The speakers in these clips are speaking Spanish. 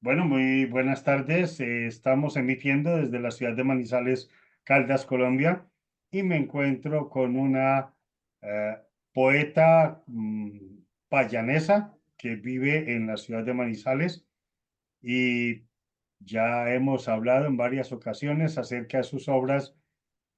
Bueno, muy buenas tardes. Estamos emitiendo desde la ciudad de Manizales, Caldas, Colombia, y me encuentro con una eh, poeta payanesa que vive en la ciudad de Manizales y ya hemos hablado en varias ocasiones acerca de sus obras.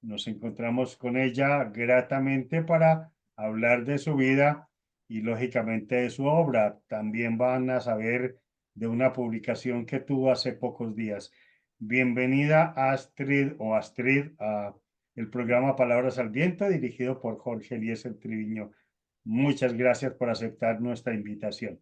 Nos encontramos con ella gratamente para hablar de su vida y lógicamente de su obra. También van a saber de una publicación que tuvo hace pocos días. Bienvenida Astrid o Astrid a el programa Palabras al Viento dirigido por Jorge Eliezer Triviño. Muchas gracias por aceptar nuestra invitación.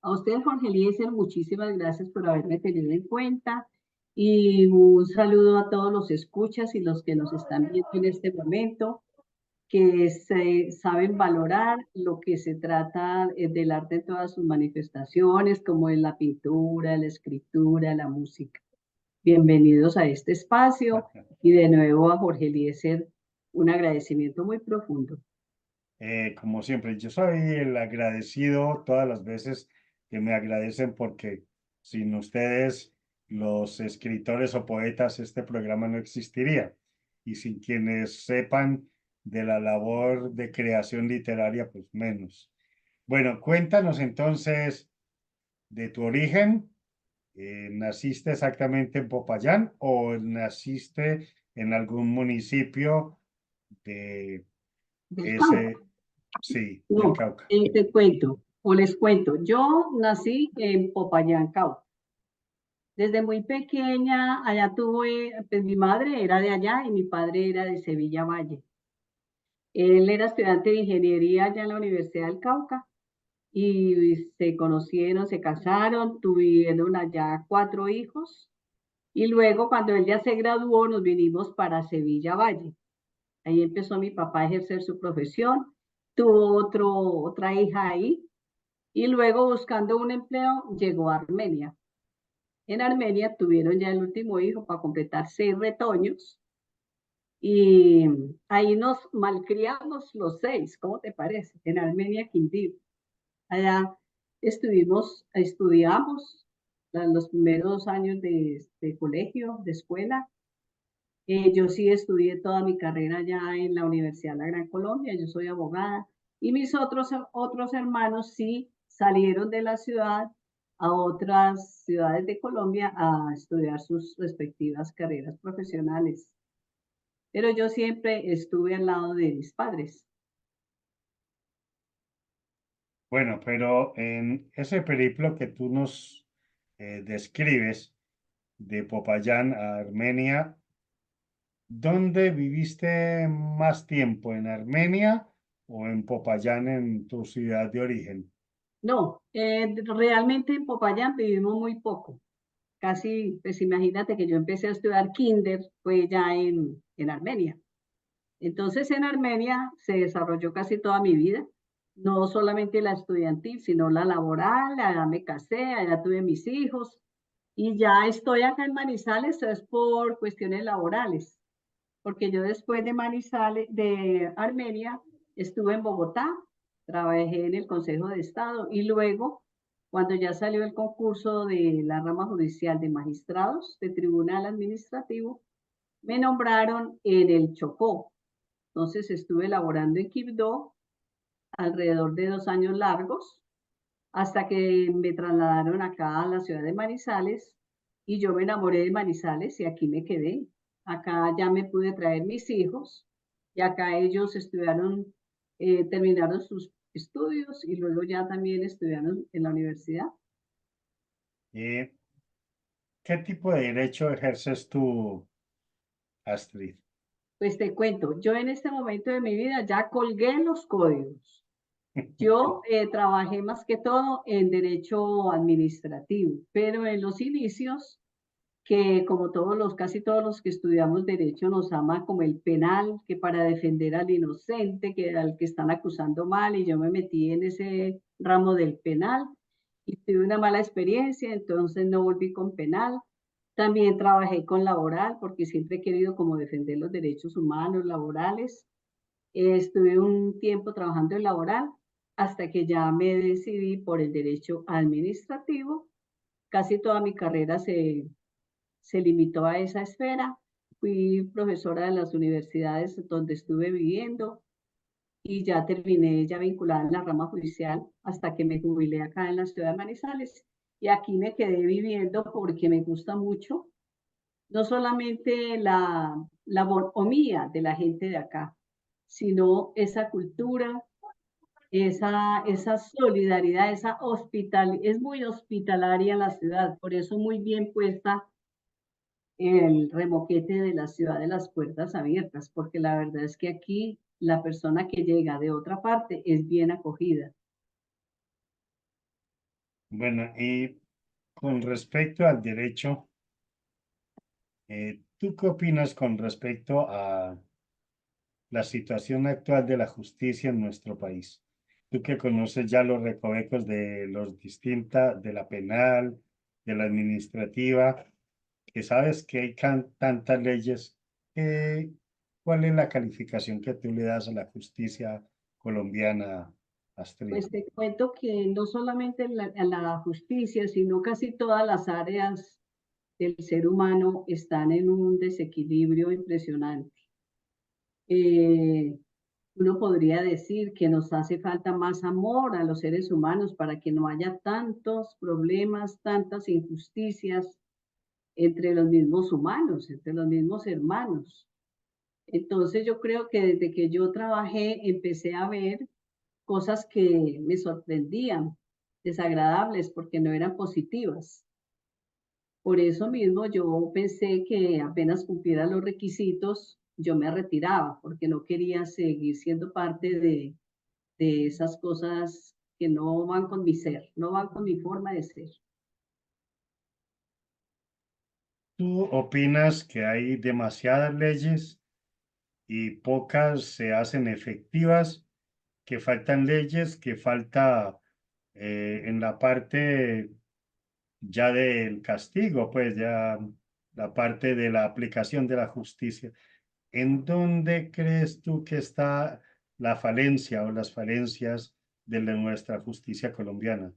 A usted, Jorge Eliezer, muchísimas gracias por haberme tenido en cuenta y un saludo a todos los escuchas y los que nos están viendo en este momento, que saben valorar lo que se trata del arte en todas sus manifestaciones, como en la pintura, la escritura, la música. Bienvenidos a este espacio y de nuevo a Jorge Eliezer, un agradecimiento muy profundo. Como siempre, yo soy el agradecido todas las veces que me agradecen porque sin ustedes, los escritores o poetas, este programa no existiría. Y sin quienes sepan de la labor de creación literaria, pues menos. Bueno, cuéntanos entonces de tu origen. ¿Naciste exactamente en Popayán o naciste en algún municipio de Del campo. ese, sí, del No, Cauca? te cuento o les cuento. Yo nací en Popayán, Cauca. Desde muy pequeña, allá tuve, pues mi madre era de allá y mi padre era de Sevilla Valle. Él era estudiante de ingeniería allá en la Universidad del Cauca y se conocieron, se casaron, tuvieron allá 4 hijos y luego cuando él ya se graduó nos vinimos para Sevilla Valle. Ahí empezó mi papá a ejercer su profesión, tuvo otra hija ahí y luego buscando un empleo llegó a Armenia. En Armenia tuvieron ya el último hijo para completar 6 retoños y ahí nos malcriamos los 6, ¿cómo te parece? En Armenia, Quindío. Allá estudiamos los primeros años de colegio, de escuela. Yo sí estudié toda mi carrera ya en la Universidad de la Gran Colombia, yo soy abogada, y mis otros hermanos sí salieron de la ciudad a otras ciudades de Colombia a estudiar sus respectivas carreras profesionales. Pero yo siempre estuve al lado de mis padres. Bueno, pero en ese periplo que tú nos describes de Popayán a Armenia, ¿dónde viviste más tiempo? ¿En Armenia o en Popayán, en tu ciudad de origen? No, realmente en Popayán vivimos muy poco. Casi, pues imagínate que yo empecé a estudiar kinder, fue ya en Armenia. Entonces en Armenia se desarrolló casi toda mi vida, no solamente la estudiantil, sino la laboral, allá me casé, allá tuve mis hijos y ya estoy acá en Manizales, es por cuestiones laborales, porque yo después de Manizales, de Armenia, estuve en Bogotá, trabajé en el Consejo de Estado y luego, cuando ya salió el concurso de la rama judicial de magistrados de Tribunal Administrativo, me nombraron en el Chocó. Entonces estuve laborando en Quibdó alrededor de 2 años largos, hasta que me trasladaron acá a la ciudad de Manizales y yo me enamoré de Manizales y aquí me quedé. Acá ya me pude traer mis hijos y acá ellos estudiaron, terminaron sus estudios y luego ya también estudiaron en la universidad. ¿Y qué tipo de derecho ejerces tú, Astrid? Pues te cuento, yo en este momento de mi vida ya colgué los códigos. Yo trabajé más que todo en derecho administrativo, pero en los inicios, que como casi todos los que estudiamos derecho nos ama como el penal, que para defender al inocente, que al que están acusando mal, y yo me metí en ese ramo del penal y tuve una mala experiencia, entonces no volví con penal. También trabajé con laboral, porque siempre he querido como defender los derechos humanos laborales. Estuve un tiempo trabajando en laboral hasta que ya me decidí por el derecho administrativo casi toda mi carrera se limitó a esa esfera. Fui profesora de las universidades donde estuve viviendo y ya terminé ya vinculada en la rama judicial hasta que me jubilé acá en la ciudad de Manizales. Y aquí me quedé viviendo porque me gusta mucho, no solamente la bonomía de la gente de acá, sino esa cultura, esa solidaridad, es muy hospitalaria la ciudad, por eso muy bien puesta el remoquete de la ciudad de las puertas abiertas, porque la verdad es que aquí la persona que llega de otra parte es bien acogida. Bueno, y con respecto al derecho, ¿tú qué opinas con respecto a la situación actual de la justicia en nuestro país? Tú que conoces ya los recovecos de los distintas, de la penal, de la administrativa, que sabes que hay tantas leyes, eh, ¿cuál es la calificación que tú le das a la justicia colombiana, Astrid? Pues te cuento que no solamente en la justicia, sino casi todas las áreas del ser humano están en un desequilibrio impresionante. Eh, Uno podría decir que nos hace falta más amor a los seres humanos para que no haya tantos problemas, tantas injusticias entre los mismos humanos, entre los mismos hermanos. Entonces yo creo que desde que yo trabajé empecé a ver cosas que me sorprendían, desagradables, porque no eran positivas. Por eso mismo yo pensé que apenas cumpliera los requisitos, yo me retiraba, porque no quería seguir siendo parte de esas cosas que no van con mi ser, no van con mi forma de ser. ¿Tú opinas que hay demasiadas leyes y pocas se hacen efectivas, que faltan leyes, que falta en la parte ya del castigo, pues ya la parte de la aplicación de la justicia? ¿En dónde crees tú que está la falencia o las falencias de nuestra justicia colombiana?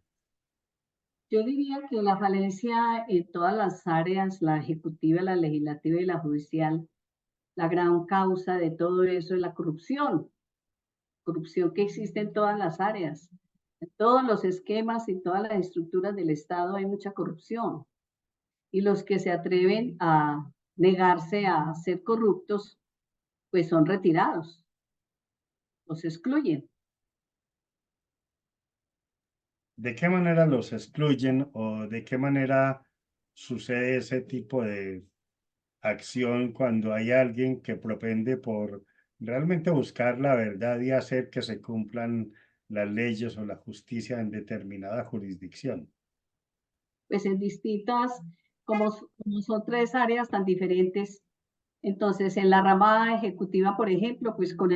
Yo diría que la falencia en todas las áreas, la ejecutiva, la legislativa y la judicial, la gran causa de todo eso es la corrupción que existe en todas las áreas. En todos los esquemas y todas las estructuras del Estado hay mucha corrupción. Y los que se atreven a negarse a ser corruptos, pues son retirados, los excluyen. ¿De qué manera los excluyen o de qué manera sucede ese tipo de acción cuando hay alguien que propende por realmente buscar la verdad y hacer que se cumplan las leyes o la justicia en determinada jurisdicción? Pues en distintas, como son tres áreas tan diferentes. Entonces, en la rama ejecutiva, por ejemplo, pues con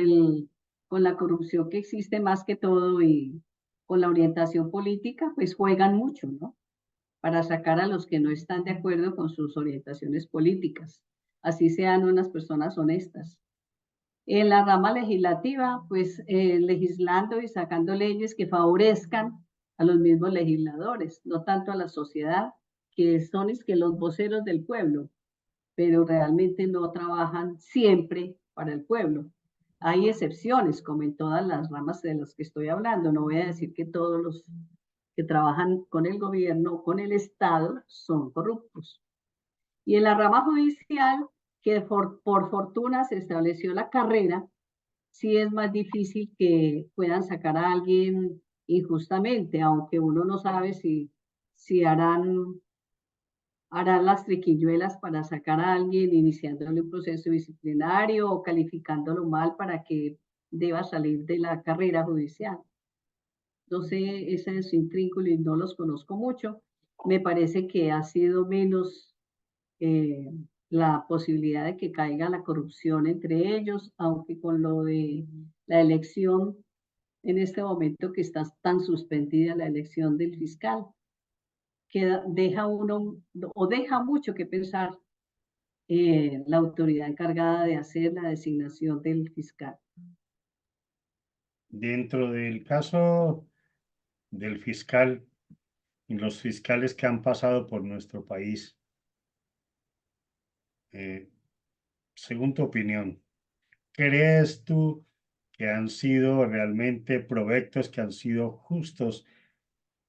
la corrupción que existe más que todo y con la orientación política, pues juegan mucho, ¿no? Para sacar a los que no están de acuerdo con sus orientaciones políticas, así sean unas personas honestas. En la rama legislativa, pues legislando y sacando leyes que favorezcan a los mismos legisladores, no tanto a la sociedad, que son es que los voceros del pueblo, pero realmente no trabajan siempre para el pueblo. Hay excepciones, como en todas las ramas de las que estoy hablando. No voy a decir que todos los que trabajan con el gobierno o con el Estado son corruptos. Y en la rama judicial, que por fortuna se estableció la carrera, sí es más difícil que puedan sacar a alguien injustamente, aunque uno no sabe si harán las triquiñuelas para sacar a alguien iniciándole un proceso disciplinario o calificándolo mal para que deba salir de la carrera judicial. No sé, ese es su intrínculo y no los conozco mucho. Me parece que ha sido menos eh, la posibilidad de que caiga la corrupción entre ellos, aunque con lo de la elección en este momento que está tan suspendida la elección del fiscal, que deja uno o deja mucho que pensar la autoridad encargada de hacer la designación del fiscal. Dentro del caso del fiscal, los fiscales que han pasado por nuestro país, eh, según tu opinión, ¿crees tú que han sido realmente provectos, que han sido justos,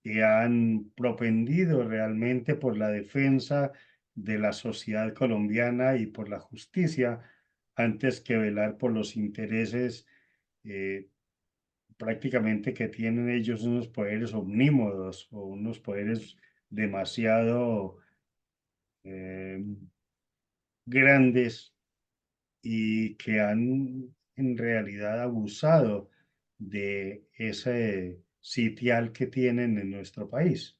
que han propendido realmente por la defensa de la sociedad colombiana y por la justicia, antes que velar por los intereses eh, prácticamente que tienen ellos unos poderes omnímodos o unos poderes demasiado eh, grandes y que han en realidad abusado de ese sitial que tienen en nuestro país?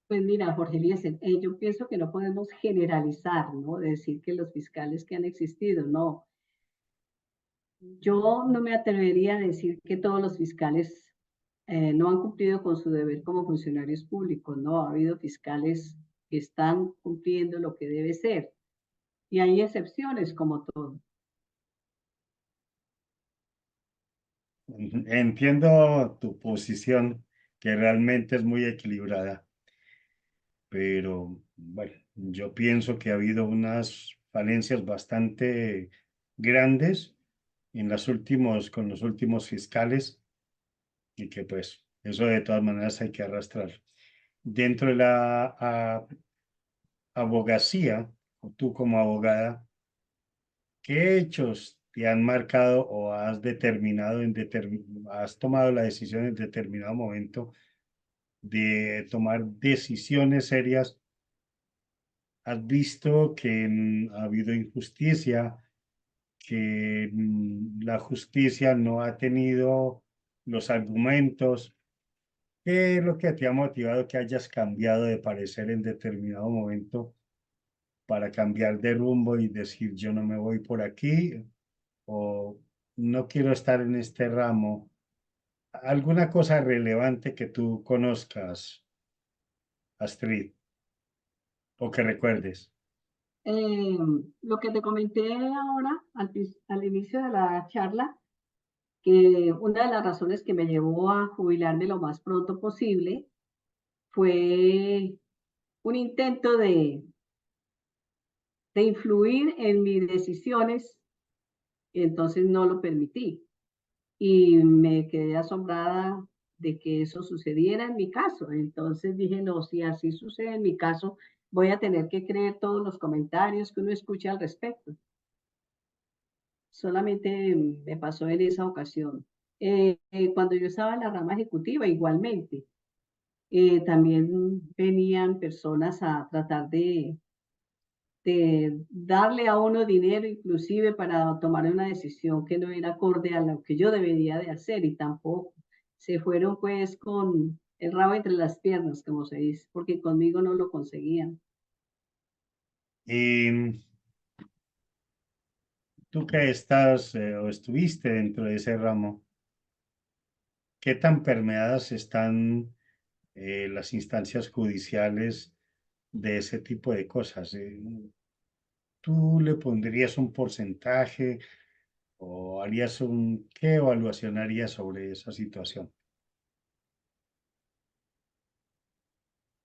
Pues mira, Jorge Eliezer, yo pienso que no podemos generalizar, ¿no? Decir que los fiscales que han existido, no. Yo no me atrevería a decir que todos los fiscales no han cumplido con su deber como funcionarios públicos, no. Ha habido fiscales que están cumpliendo lo que debe ser y hay excepciones como todo. Entiendo tu posición, que realmente es muy equilibrada, pero bueno, yo pienso que ha habido unas falencias bastante grandes con los últimos fiscales y que pues eso de todas maneras hay que arrastrar. Dentro de la abogacía, o tú como abogada, ¿qué hechos te han marcado o has determinado has tomado la decisión en determinado momento de tomar decisiones serias? ¿Has visto que ha habido injusticia, que la justicia no ha tenido los argumentos? ¿Qué es lo que te ha motivado que hayas cambiado de parecer en determinado momento para cambiar de rumbo y decir yo no me voy por aquí o no quiero estar en este ramo? ¿Alguna cosa relevante que tú conozcas, Astrid, o que recuerdes? Eh, lo que te comenté ahora al inicio de la charla, que una de las razones que me llevó a jubilarme lo más pronto posible fue un intento de influir en mis decisiones, y entonces no lo permití. Y me quedé asombrada de que eso sucediera en mi caso. Entonces dije, no, si así sucede en mi caso, voy a tener que creer todos los comentarios que uno escucha al respecto. Solamente me pasó en esa ocasión. Cuando yo estaba en la rama ejecutiva, igualmente, también venían personas a tratar de darle a uno dinero, inclusive para tomar una decisión que no era acorde a lo que yo debería de hacer y tampoco. Se fueron pues con el rabo entre las piernas, como se dice, porque conmigo no lo conseguían. Y tú que estás o estuviste dentro de ese ramo, ¿qué tan permeadas están las instancias judiciales de ese tipo de cosas? ¿Tú le pondrías un porcentaje o harías qué evaluación harías sobre esa situación?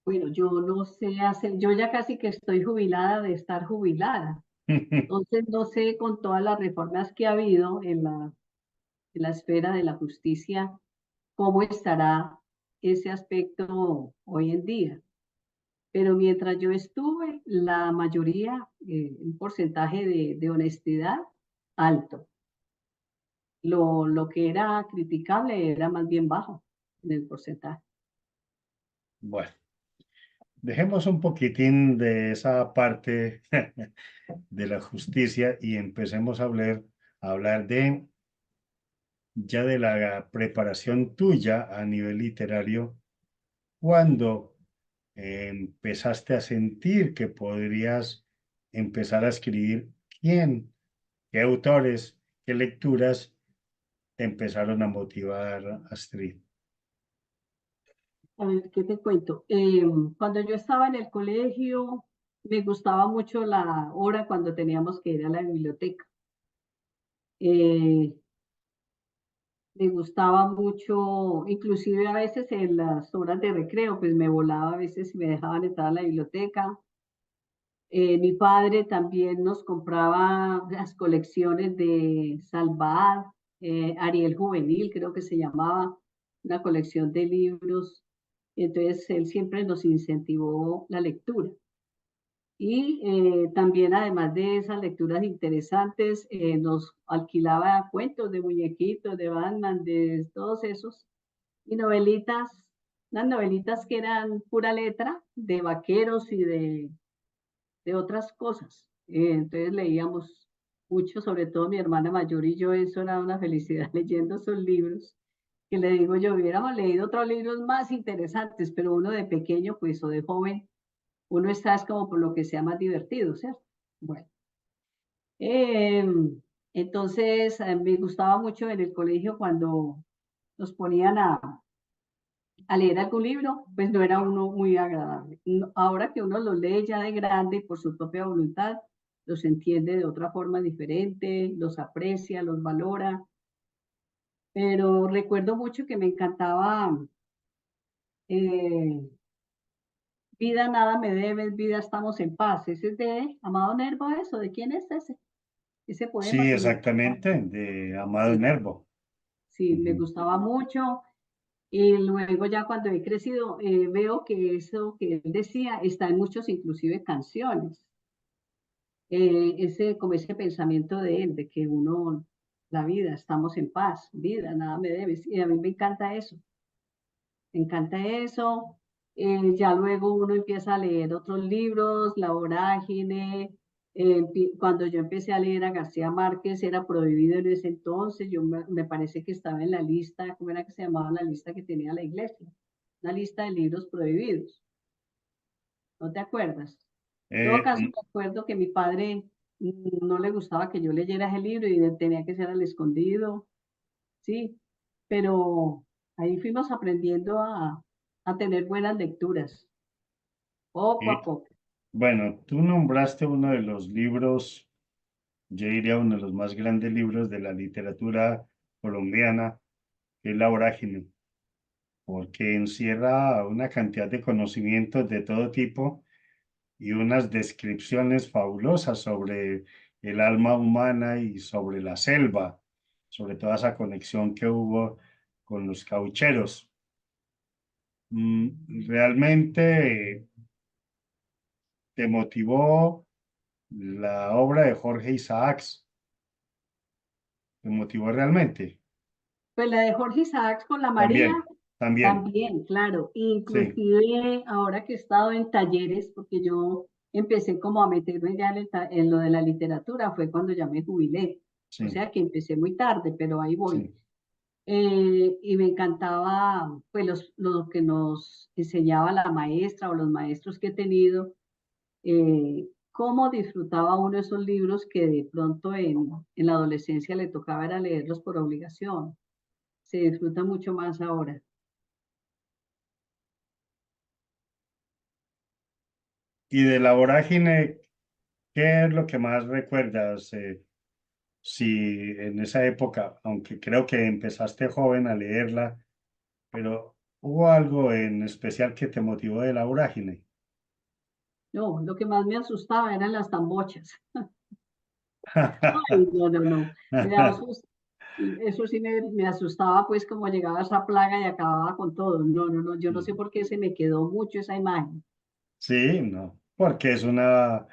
Bueno, yo no sé hacer, yo ya casi que estoy jubilada de estar jubilada. Entonces, no sé con todas las reformas que ha habido en la esfera de la justicia, cómo estará ese aspecto hoy en día. Pero mientras yo estuve, la mayoría, un porcentaje de honestidad alto. Lo que era criticable era más bien bajo en el porcentaje. Bueno, dejemos un poquitín de esa parte de la justicia y empecemos a hablar de ya de la preparación tuya a nivel literario. ¿Cuándo empezaste a sentir que podrías empezar a escribir? ¿Quién? ¿Qué autores? ¿Qué lecturas te empezaron a motivar, Astrid? A ver, ¿qué te cuento? Cuando yo estaba en el colegio, me gustaba mucho la hora cuando teníamos que ir a la biblioteca. Eh, me gustaba mucho, inclusive a veces en las horas de recreo, pues me volaba a veces y me dejaban entrar a la biblioteca. Mi padre también nos compraba las colecciones de Salvat, Ariel Juvenil, creo que se llamaba, una colección de libros. Entonces, él siempre nos incentivó la lectura. Y también, además de esas lecturas interesantes, nos alquilaba cuentos de muñequitos, de Batman, de todos esos, y novelitas, unas novelitas que eran pura letra, de vaqueros y de otras cosas. Entonces leíamos mucho, sobre todo mi hermana mayor y yo, eso era una felicidad leyendo esos libros, que le digo yo, hubiéramos leído otros libros más interesantes, pero uno de pequeño, pues, o de joven, uno está es como por lo que sea más divertido, ¿cierto? Bueno, eh, entonces me gustaba mucho en el colegio cuando nos ponían a leer algún libro, pues no era uno muy agradable. Ahora que uno los lee ya de grande y por su propia voluntad, los entiende de otra forma diferente, los aprecia, los valora. Pero recuerdo mucho que me encantaba eh, Vida nada me debes, vida estamos en paz. Ese es de Amado Nervo, eso. ¿De quién es ese? Ese poema Sí, que me encantaba. exactamente, de Amado Sí, Nervo. sí, me Ujú. gustaba mucho. Y luego ya cuando he crecido, veo que eso que él decía está en muchos, inclusive canciones. Ese, como ese pensamiento de él, de que uno, la vida, estamos en paz, vida, nada me debes. Y a mí me encanta eso. Ya luego uno empieza a leer otros libros, La Vorágine. Cuando yo empecé a leer a García Márquez, era prohibido en ese entonces. Me parece que estaba en la lista, ¿cómo era que se llamaba la lista que tenía la iglesia? Una lista de libros prohibidos. ¿No te acuerdas? En todo caso, me acuerdo que mi padre no le gustaba que yo leyera ese libro y tenía que ser al escondido, sí, pero ahí fuimos aprendiendo a tener buenas lecturas, poco a Eh, poco. bueno, tú nombraste uno de los libros, yo diría uno de los más grandes libros de la literatura colombiana, que es La Vorágine, porque encierra una cantidad de conocimientos de todo tipo y unas descripciones fabulosas sobre el alma humana y sobre la selva, sobre toda esa conexión que hubo con los caucheros. ¿Realmente te motivó la obra de Jorge Isaacs? ¿Te motivó realmente? Pues la de Jorge Isaacs con la María, También, también, también, claro, sí, inclusive ahora que he estado en talleres, porque yo empecé como a meterme ya en lo de la literatura, fue cuando ya me jubilé. O sí, sea que empecé muy tarde, pero ahí voy. sí. Y me encantaba pues lo que nos enseñaba la maestra o los maestros que he tenido, cómo disfrutaba uno esos libros que de pronto en la adolescencia le tocaba era leerlos por obligación. Se disfruta mucho más ahora. Y de la vorágine, ¿qué es lo que más recuerdas? Si en esa época, aunque creo que empezaste joven a leerla, pero ¿hubo algo en especial que te motivó de la vorágine? No, lo que más me asustaba eran las tambochas. Ay, no, no, no. Me daba eso sí me asustaba, pues, como llegaba esa plaga y acababa con todo. No, no, no. Yo no sé por qué se me quedó mucho esa imagen. Sí, no, porque es una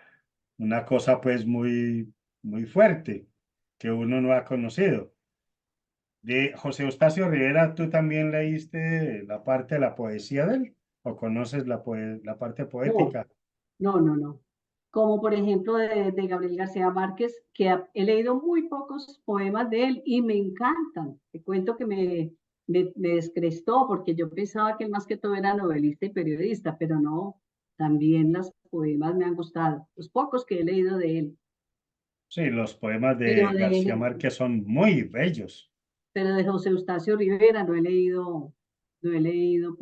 cosa pues muy, muy fuerte que uno no ha conocido. De José Eustacio Rivera, ¿tú también leíste la parte de la poesía de él? ¿O conoces la parte No, poética? no, no, no. Como por ejemplo de Gabriel García Márquez, que he leído muy pocos poemas de él y me encantan. Te cuento que me descrestó porque yo pensaba que él más que todo era novelista y periodista, pero no, también los poemas me han gustado, los pocos que he leído de él, Sí, los poemas pero de García Márquez son muy bellos. pero de José Eustacio Rivera no he leído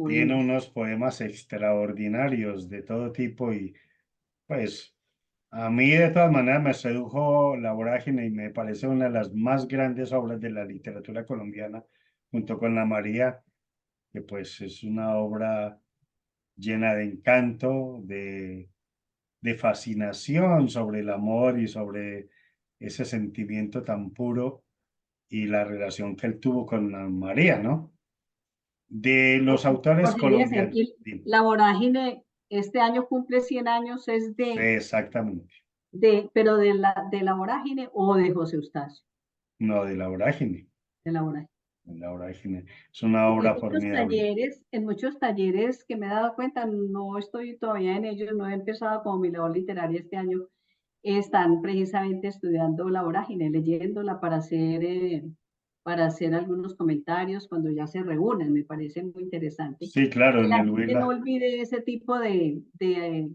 Tiene poemas. unos poemas extraordinarios de todo tipo y pues a mí de todas maneras me sedujo La Vorágine y me parece una de las más grandes obras de la literatura colombiana junto con la María, que pues es una obra llena de encanto, de fascinación sobre el amor y sobre ese sentimiento tan puro y la relación que él tuvo con la María, ¿no? De los autores José Eliezer, colombianos. y Sí, La Vorágine este año cumple 100 años, sí, exactamente. pero de la Vorágine o de José Eustacio, No, de la vorágine. de la Vorágine. De la vorágine. Es una obra formidable. En muchos talleres que me he dado cuenta, no estoy todavía en ellos, no he empezado como mi labor literaria este año, están precisamente estudiando La Vorágine, leyéndola para hacer algunos comentarios cuando ya se reúnen, me parece muy interesante. Sí, claro, Que en la el gente no Huila. olvide ese tipo de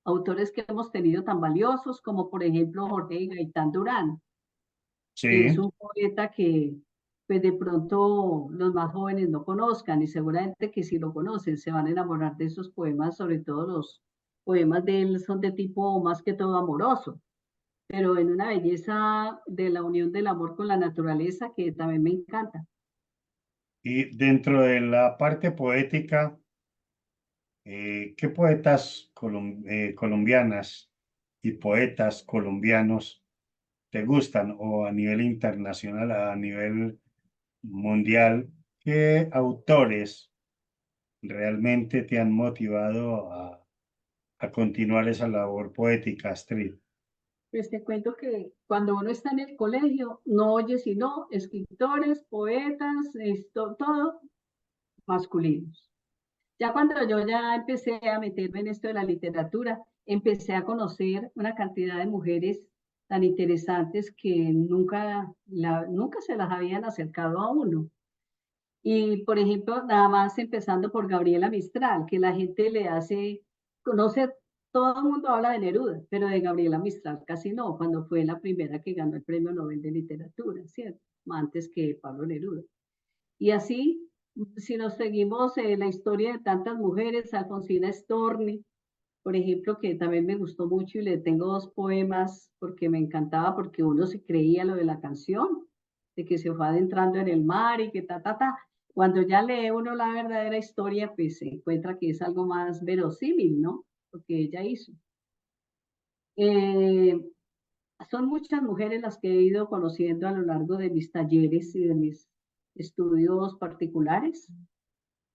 autores que hemos tenido tan valiosos, como por ejemplo Jorge Gaitán Durán, que es Sí. un poeta que pues de pronto los más jóvenes no conozcan y seguramente que si lo conocen se van a enamorar de esos poemas, sobre todo los poemas de él son de tipo más que todo amoroso, pero en una belleza de la unión del amor con la naturaleza que también me encanta. Y dentro de la parte poética, ¿qué poetas colombianas y poetas colombianos te gustan o a nivel internacional, a nivel mundial? ¿Qué autores realmente te han motivado a continuar esa labor poética, Astrid? Pues te cuento que cuando uno está en el colegio no oye sino escritores, poetas, esto, todo masculinos. Ya cuando yo ya empecé a meterme en esto de la literatura, empecé a conocer una cantidad de mujeres tan interesantes que nunca se las habían acercado a uno. Y, por ejemplo, nada más empezando por Gabriela Mistral, que la gente le hace, conoce, todo el mundo habla de Neruda, pero de Gabriela Mistral casi no, cuando fue la primera que ganó el Premio Nobel de Literatura, ¿cierto? Antes que Pablo Neruda. Y así, si nos seguimos la historia de tantas mujeres, Alfonsina Storni, por ejemplo, que también me gustó mucho y le tengo dos poemas porque me encantaba, porque uno se creía lo de la canción, de que se fue adentrando en el mar y que ta, ta, ta. Cuando ya lee uno la verdadera historia, pues se encuentra que es algo más verosímil, ¿no? Lo que ella hizo. Eh, Son muchas mujeres las que he ido conociendo a lo largo de mis talleres y de mis estudios particulares,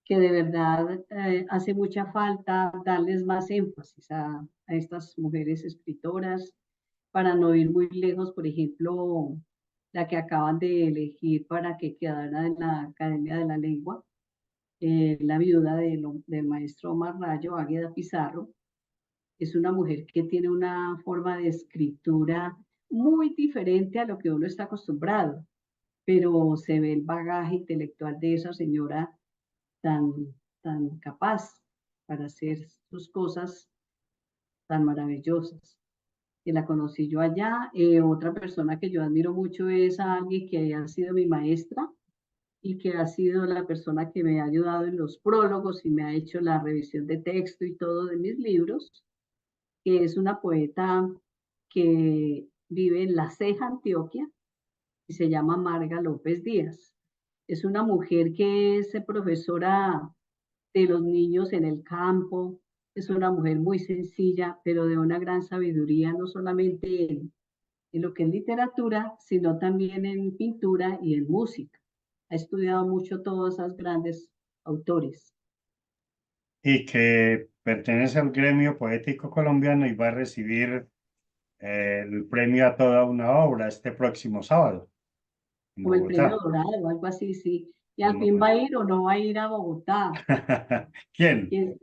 que de verdad hace mucha falta darles más énfasis a estas mujeres escritoras para no ir muy lejos, por ejemplo, la que acaban de elegir para que quedara en la Academia de la Lengua, la viuda del maestro Omar Rayo, Águeda Pizarro, es una mujer que tiene una forma de escritura muy diferente a lo que uno está acostumbrado, pero se ve el bagaje intelectual de esa señora tan, tan capaz para hacer sus cosas tan maravillosas. Que la conocí yo allá. Otra persona que yo admiro mucho es a alguien que ha sido mi maestra y que ha sido la persona que me ha ayudado en los prólogos y me ha hecho la revisión de texto y todo de mis libros, que es una poeta que vive en La Ceja, Antioquia, y se llama Marga López Díaz. Es una mujer que es profesora de los niños en el campo. Es una mujer muy sencilla, pero de una gran sabiduría, no solamente en lo que es literatura, sino también en pintura y en música. Ha estudiado mucho todos esos grandes autores. Y que pertenece al gremio poético colombiano y va a recibir el premio a toda una obra este próximo sábado en Como el premio Bogotá. Dorado o algo así, sí. Y al No, fin va a ir o no va a ir a Bogotá. ¿quién? ¿Quién-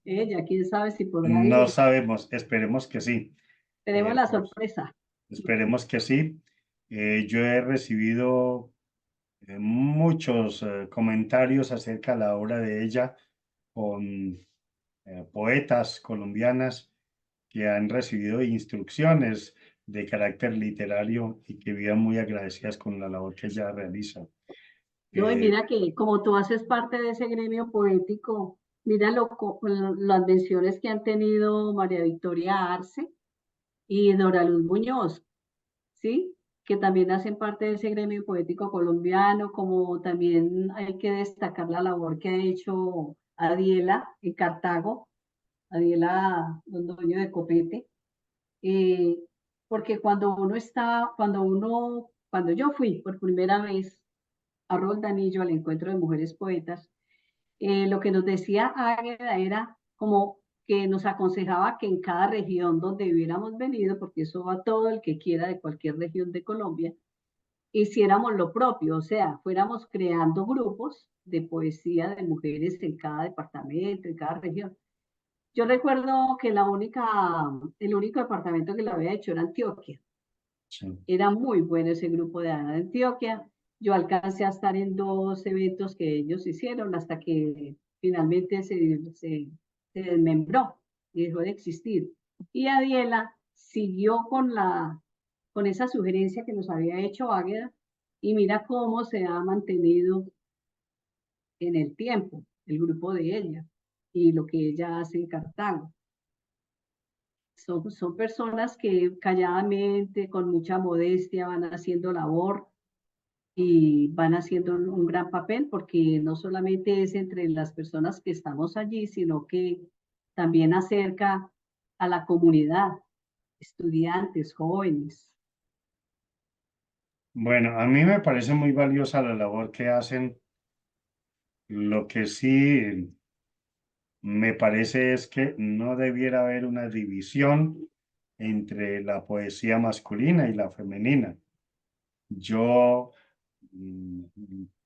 Ella, quién sabe si podrá No ir. sabemos, esperemos que sí. Tenemos la Pues, sorpresa. esperemos que sí. Yo he recibido muchos comentarios acerca de la obra de ella con poetas colombianas que han recibido instrucciones de carácter literario y que viven muy agradecidas con la labor que ella realiza. No, y Eh, mira que como tú haces parte de ese gremio poético, mira las menciones que han tenido María Victoria Arce y Dora Luz Muñoz, ¿sí? que también hacen parte de ese gremio poético colombiano, como también hay que destacar la labor que ha hecho Adiela en Cartago, Adiela Londoño de Copete, eh, porque cuando yo fui por primera vez a Roldanillo al encuentro de mujeres poetas, lo que nos decía Águeda era como que nos aconsejaba que en cada región donde hubiéramos venido, porque eso va todo el que quiera de cualquier región de Colombia, hiciéramos lo propio, o sea, fuéramos creando grupos de poesía de mujeres en cada departamento, en cada región. Yo recuerdo que el único departamento que lo había hecho era Antioquia. Sí. Era muy bueno ese grupo de Ana de Antioquia. Yo alcancé a estar en dos eventos que ellos hicieron hasta que finalmente se desmembró y dejó de existir. Y Adiela siguió con esa sugerencia que nos había hecho Águeda y mira cómo se ha mantenido en el tiempo el grupo de ella y lo que ella hace en Cartago. Son personas que calladamente, con mucha modestia, van haciendo labor y van haciendo un gran papel porque no solamente es entre las personas que estamos allí, sino que también acerca a la comunidad, estudiantes, jóvenes. Bueno, a mí me parece muy valiosa la labor que hacen. Lo que sí me parece es que no debiera haber una división entre la poesía masculina y la femenina. Yo mm,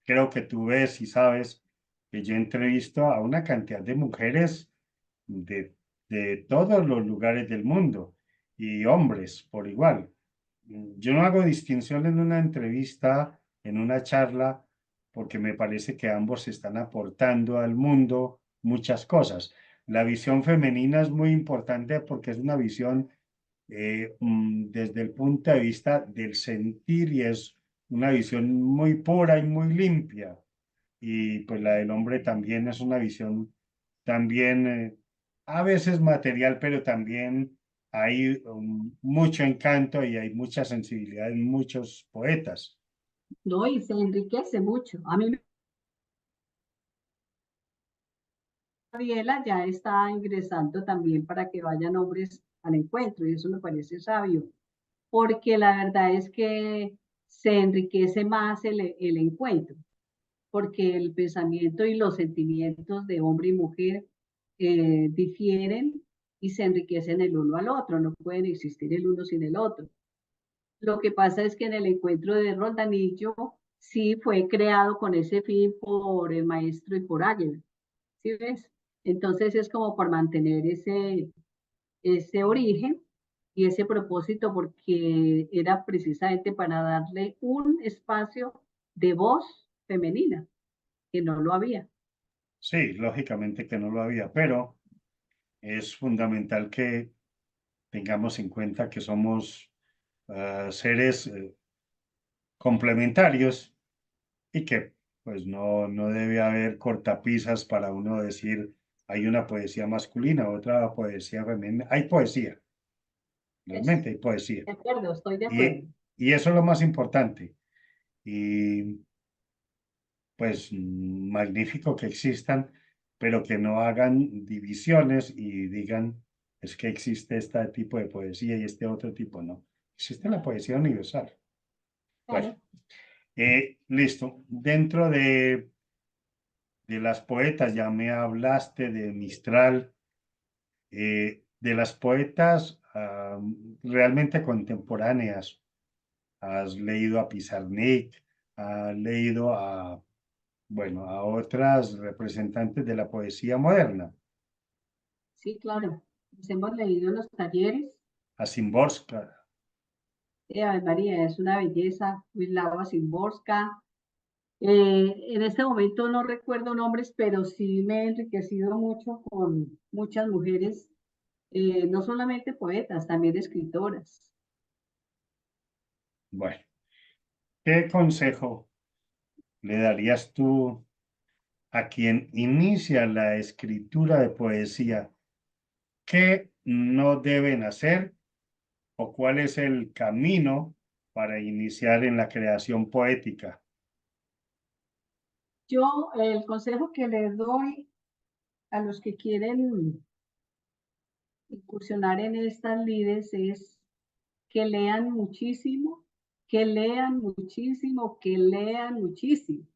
creo que tú ves y sabes que yo entrevisto a una cantidad de mujeres de, de todos los lugares del mundo y hombres por igual. Yo no hago distinción en una entrevista, en una charla, porque me parece que ambos están aportando al mundo muchas cosas. La visión femenina es muy importante porque es una visión desde el punto de vista del sentir y es una visión muy pura y muy limpia. Y pues la del hombre también es una visión también a veces material, pero también hay mucho encanto y hay mucha sensibilidad en muchos poetas. ¿No? Y se enriquece mucho. A mí, Gabriela ya está ingresando también para que vayan hombres al encuentro y eso me parece sabio, porque la verdad es que se enriquece más el encuentro, porque el pensamiento y los sentimientos de hombre y mujer difieren y se enriquecen el uno al otro, no pueden existir el uno sin el otro. Lo que pasa es que en el encuentro de Roldanillo sí fue creado con ese fin por el maestro y por Águeda, ¿sí ves? Entonces es como por mantener ese origen y ese propósito porque era precisamente para darle un espacio de voz femenina, que no lo había. Sí, lógicamente que no lo había, pero es fundamental que tengamos en cuenta que somos seres complementarios y que pues no debe haber cortapisas para uno decir hay una poesía masculina, otra poesía femenina. Hay poesía, Eso. realmente hay poesía. De acuerdo, estoy de acuerdo. Y eso es lo más importante. Y pues magnífico que existan, pero que no hagan divisiones y digan, es que existe este tipo de poesía y este otro tipo, no. Existe la poesía universal. Bueno, Claro. listo. Dentro de las poetas, ya me hablaste de Mistral, de las poetas realmente contemporáneas. Has leído a Pizarnik, has leído a, bueno, a otras representantes de la poesía moderna, Sí, claro. Nos hemos leído en los talleres. a Szymborska. Ave María, es una belleza. Wisława Szymborska. En este momento no recuerdo nombres, pero sí me he enriquecido mucho con muchas mujeres, no solamente poetas, también escritoras. Bueno, ¿qué consejo le darías tú a quien inicia la escritura de poesía? ¿Qué no deben hacer o cuál es el camino para iniciar en la creación poética? Yo, el consejo que le doy a los que quieren incursionar en estas lides es que lean muchísimo, que lean muchísimo, que lean muchísimo.